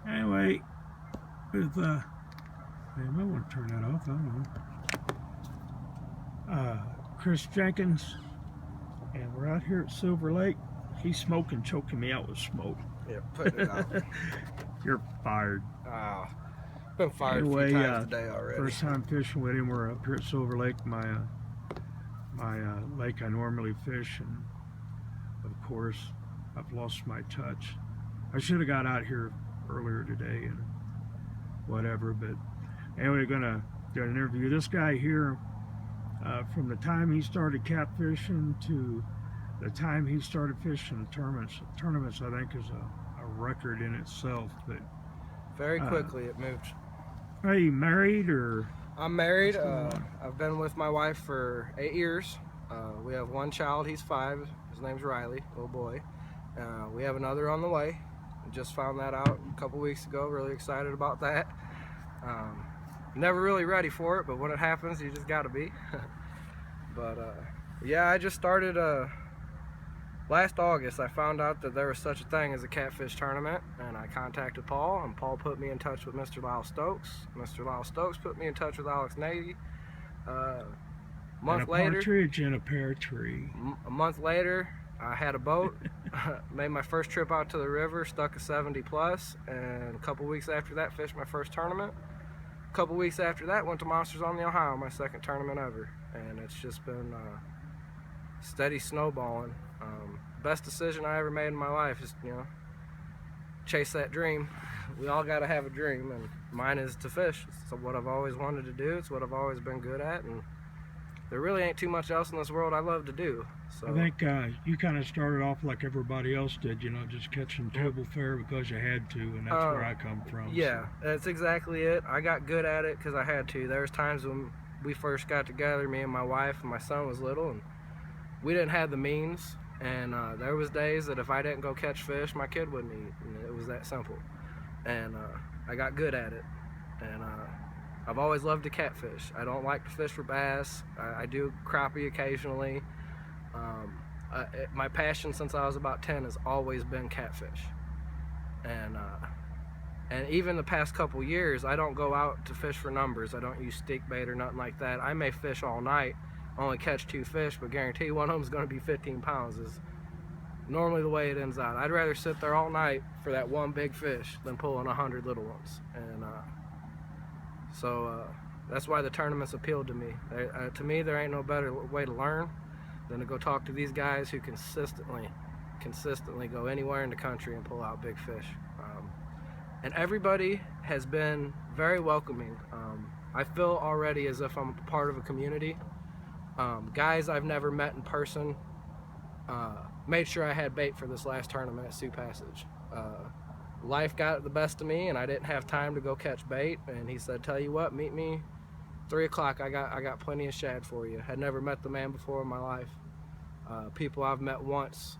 Anyway, with I might want to turn that off. I don't know. Chris Jenkins, and we're out here at Silver Lake. He's smoking, choking me out with smoke. Yeah, putting it out. You're fired. Been fired anyway, a few times today already. First time fishing with him. We're up here at Silver Lake, my lake I normally fish, and of course I've lost my touch. I should have got out here earlier today and whatever, but anyway, we're gonna do an interview. This guy here, from the time he started catfishing to the time he started fishing tournaments I think is a record in itself. But very quickly it moved. Are you married or? I'm married. I've been with my wife for 8 years. We have one child. He's 5. His name's Riley, little boy. We have another on the way. Just found that out a couple weeks ago. Really excited about that. Never really ready for it, but when it happens, you just gotta be. But yeah, I just started last August. I found out that there was such a thing as a catfish tournament, and I contacted Paul, and Paul put me in touch with Mr. Lyle Stokes. Mr. Lyle Stokes put me in touch with Alex Nady. A partridge and a pear tree. A month later, I had a boat, made my first trip out to the river, stuck a 70 plus, and a couple weeks after that, fished my first tournament. A couple weeks after that, went to Monsters on the Ohio, my second tournament ever, and it's just been steady snowballing. Best decision I ever made in my life is, chase that dream. We all got to have a dream, and mine is to fish. It's what I've always wanted to do. It's what I've always been good at, and there really ain't too much else in this world I love to do. So I think you kind of started off like everybody else did, just catching table fare because you had to, and that's where I come from. Yeah, that's exactly it. I got good at it because I had to. There was times when we first got together, me and my wife, and my son was little, and we didn't have the means, and there was days that if I didn't go catch fish, my kid wouldn't eat, and it was that simple. And I got good at it, and I've always loved to catfish. I don't like to fish for bass. I do crappie occasionally. My passion since I was about 10 has always been catfish, and even the past couple years, I don't go out to fish for numbers. I don't use stick bait or nothing like that. I may fish all night, only catch 2 fish, but guarantee one of them is going to be 15 pounds is normally the way it ends out. I'd rather sit there all night for that one big fish than pulling 100 little ones. And so that's why the tournaments appealed to me. To me, there ain't no better way to learn than to go talk to these guys who consistently go anywhere in the country and pull out big fish. And everybody has been very welcoming. I feel already as if I'm a part of a community. Guys I've never met in person made sure I had bait for this last tournament at Sioux Passage. Life got the best of me, and I didn't have time to go catch bait, and he said, tell you what, meet me 3 o'clock. I got plenty of shad for you. Had never met the man before in my life. People I've met once.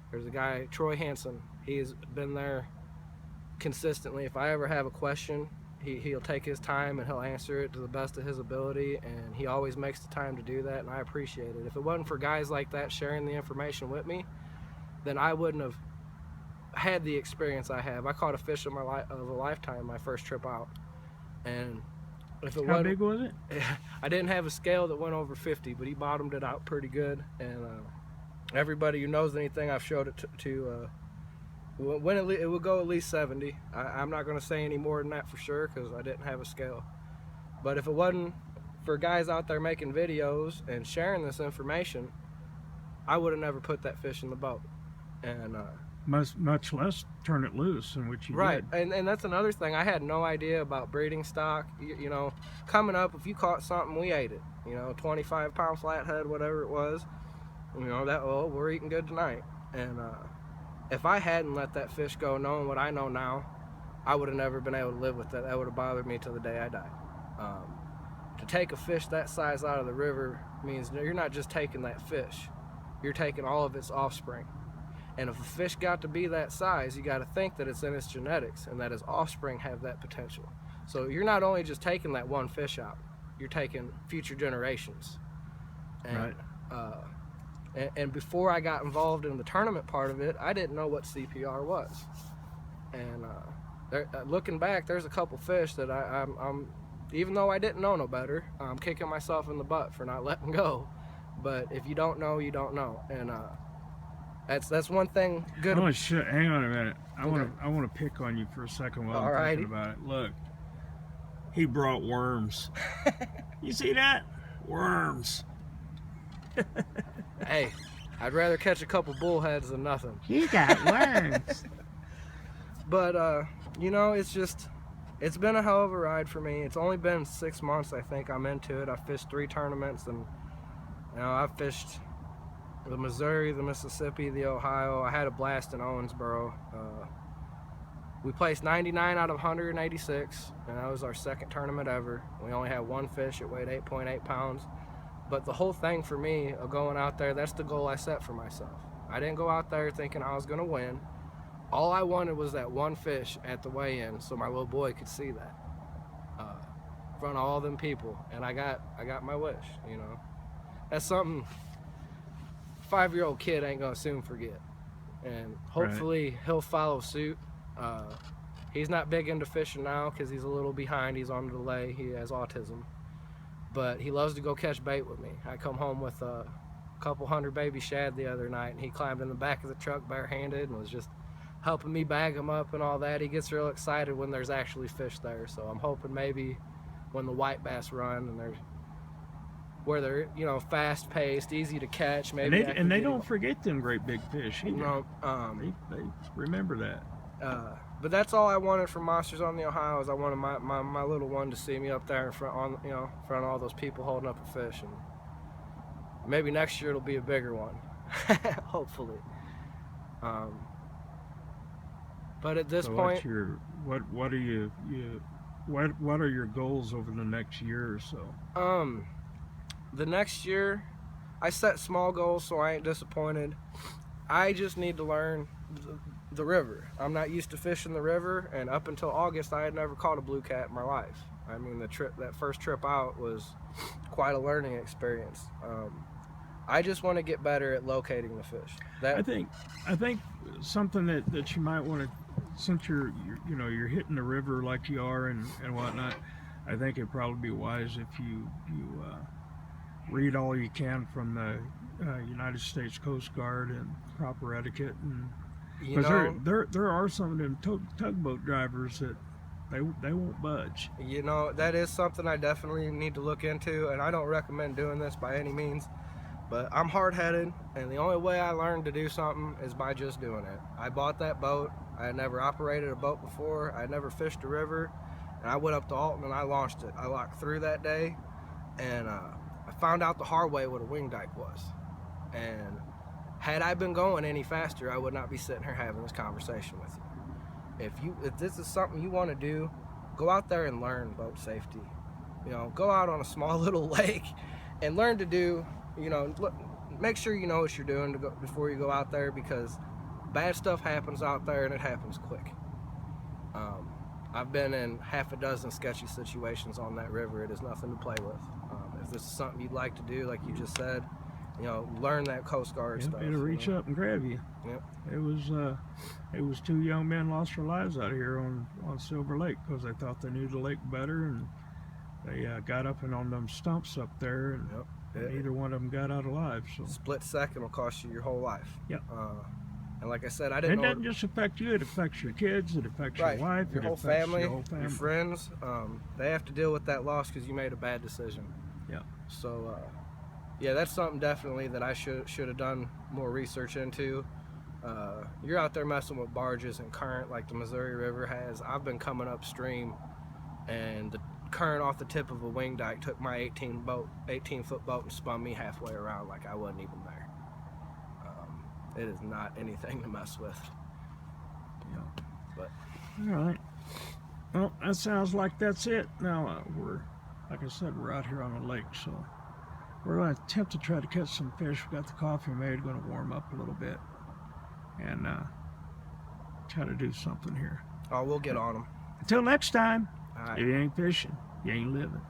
There's a guy, Troy Hansen. He's been there consistently. If I ever have a question, he'll take his time and he'll answer it to the best of his ability, and he always makes the time to do that, and I appreciate it. If it wasn't for guys like that sharing the information with me, then I wouldn't have had the experience I have. I caught a fish of a lifetime my first trip out, and if it How big was it? I didn't have a scale that went over 50, but he bottomed it out pretty good, and everybody who knows anything I've showed it to when it would go at least 70. I'm not going to say any more than that for sure because I didn't have a scale. But if it wasn't for guys out there making videos and sharing this information, I would have never put that fish in the boat. And much less turn it loose, in which you right. did. And that's another thing. I had no idea about breeding stock. Coming up, if you caught something, we ate it. 25-pound flathead, whatever it was. We're eating good tonight. And if I hadn't let that fish go, knowing what I know now, I would have never been able to live with that. That would have bothered me till the day I died. To take a fish that size out of the river means you're not just taking that fish, you're taking all of its offspring. And if a fish got to be that size, you got to think that it's in its genetics and that its offspring have that potential. So you're not only just taking that one fish out, you're taking future generations. And, Right. And before I got involved in the tournament part of it, I didn't know what CPR was. And looking back, there's a couple fish that I'm even though I didn't know no better, I'm kicking myself in the butt for not letting go. But if you don't know, you don't know. And that's one thing good. Hang on a minute. I Okay. want to pick on you for a second while I'm Alrighty. thinking about it. Look, he brought worms. You see that? Worms. Hey, I'd rather catch a couple bullheads than nothing. You got worms. But you know, it's been a hell of a ride for me. It's only been 6 months, I think, I'm into it. I've fished 3 tournaments, and you know, I've fished the Missouri, the Mississippi, the Ohio. I had a blast in Owensboro. We placed 99 out of 186, and that was our second tournament ever. We only had one fish. It weighed 8.8 pounds. But the whole thing for me of going out there, that's the goal I set for myself. I didn't go out there thinking I was going to win. All I wanted was that one fish at the weigh-in so my little boy could see that in front of all them people. And I got my wish, you know. That's something 5-year-old kid ain't going to soon forget. And hopefully he'll follow suit. He's not big into fishing now because he's a little behind. He's on delay. He has autism. But he loves to go catch bait with me. I come home with a couple hundred baby shad the other night, and he climbed in the back of the truck barehanded and was just helping me bag them up and all that. He gets real excited when there's actually fish there. So I'm hoping maybe when the white bass run and they're you know, fast paced, easy to catch, maybe. And they don't forget them great big fish either. You know, they remember that. But that's all I wanted from Monsters on the Ohio is I wanted my little one to see me up there in front of all those people holding up a fish, and maybe next year it'll be a bigger one, hopefully. But at this point, what are your goals over the next year or so? The next year, I set small goals so I ain't disappointed. I just need to learn the river. I'm not used to fishing the river, and up until August I had never caught a blue cat in my life. I mean, that first trip out was quite a learning experience. I just want to get better at locating the fish. I think something that you might want to, since you're hitting the river like you are and whatnot, I think it'd probably be wise if you read all you can from the United States Coast Guard and proper etiquette, and because there are some of them tugboat drivers that they won't budge. You know, that is something I definitely need to look into, and I don't recommend doing this by any means, but I'm hard-headed, and the only way I learned to do something is by just doing it. I bought that boat. I had never operated a boat before. I had never fished a river, and I went up to Alton and I launched it. I locked through that day, and I found out the hard way what a wing dike was. And had I been going any faster, I would not be sitting here having this conversation with you. If this is something you want to do, go out there and learn boat safety. You know, go out on a small little lake and learn to do, you know, make sure you know what you're doing before you go out there, because bad stuff happens out there and it happens quick. I've been in half a dozen sketchy situations on that river. It is nothing to play with. If this is something you'd like to do, like you just said, you know, learn that Coast Guard stuff. It'll reach up and grab you. Yep. It was 2 young men lost their lives out here on Silver Lake because they thought they knew the lake better, and they got up and on them stumps up there, and neither one of them got out alive. So split second will cost you your whole life. Yep. And like I said, I didn't know. It doesn't just affect you; it affects your kids, it affects your wife, your whole family, your friends. They have to deal with that loss because you made a bad decision. Yeah. So, yeah, that's something definitely that I should have done more research into. You're out there messing with barges and current like the Missouri River has. I've been coming upstream, and the current off the tip of a wing dike took my 18-foot boat and spun me halfway around like I wasn't even there. It is not anything to mess with. Yeah. But all right. Well, that sounds like that's it. Now like I said, we're out here on a lake, so we're going to attempt to try to catch some fish. We got the coffee made, going to warm up a little bit, and try to do something here. we'll get on them. Until next time. All right. If you ain't fishing, you ain't living.